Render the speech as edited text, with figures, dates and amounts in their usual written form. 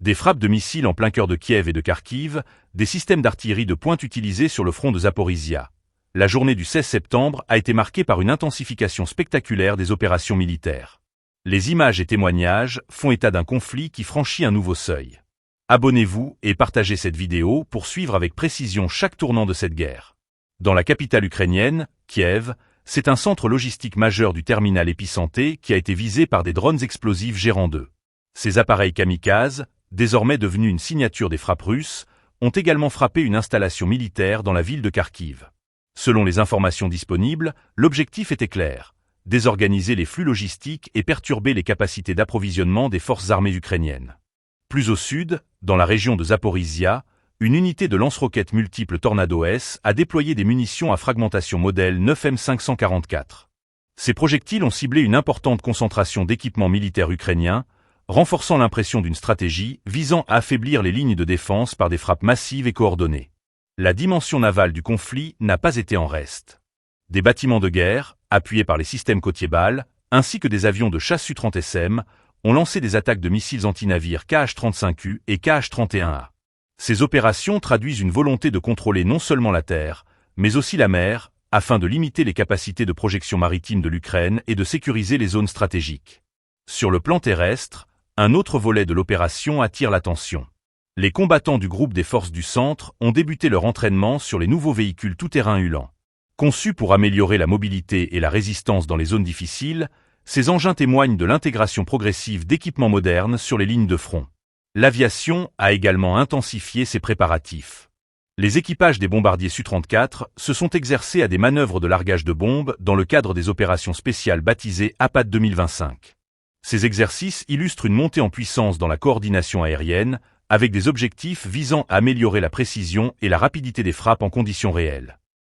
Des frappes de missiles en plein cœur de Kiev et de Kharkiv, des systèmes d'artillerie de pointe utilisés sur le front de Zaporizhia. La journée du 16 septembre a été marquée par une intensification spectaculaire des opérations militaires. Les images et témoignages font état d'un conflit qui franchit un nouveau seuil. Abonnez-vous et partagez cette vidéo pour suivre avec précision chaque tournant de cette guerre. Dans la capitale ukrainienne, Kiev, c'est un centre logistique majeur du terminal Episanté qui a été visé par des drones explosifs gérant 2. Ces appareils kamikazes, désormais devenus une signature des frappes russes, ont également frappé une installation militaire dans la ville de Kharkiv. Selon les informations disponibles, l'objectif était clair: désorganiser les flux logistiques et perturber les capacités d'approvisionnement des forces armées ukrainiennes. Plus au sud, dans la région de Zaporizhia, une unité de lance-roquettes multiples Tornado S a déployé des munitions à fragmentation modèle 9M544. Ces projectiles ont ciblé une importante concentration d'équipements militaires ukrainiens, renforçant l'impression d'une stratégie visant à affaiblir les lignes de défense par des frappes massives et coordonnées. La dimension navale du conflit n'a pas été en reste. Des bâtiments de guerre, appuyés par les systèmes côtiers balles, ainsi que des avions de chasse Su-30SM, ont lancé des attaques de missiles anti-navires Kh-35U et Kh-31A. Ces opérations traduisent une volonté de contrôler non seulement la terre, mais aussi la mer, afin de limiter les capacités de projection maritime de l'Ukraine et de sécuriser les zones stratégiques. Sur le plan terrestre, un autre volet de l'opération attire l'attention. Les combattants du groupe des forces du centre ont débuté leur entraînement sur les nouveaux véhicules tout-terrain Ulan. Conçus pour améliorer la mobilité et la résistance dans les zones difficiles, ces engins témoignent de l'intégration progressive d'équipements modernes sur les lignes de front. L'aviation a également intensifié ses préparatifs. Les équipages des bombardiers Su-34 se sont exercés à des manœuvres de largage de bombes dans le cadre des opérations spéciales baptisées APAD 2025. Ces exercices illustrent une montée en puissance dans la coordination aérienne, avec des objectifs visant à améliorer la précision et la rapidité des frappes en conditions réelles.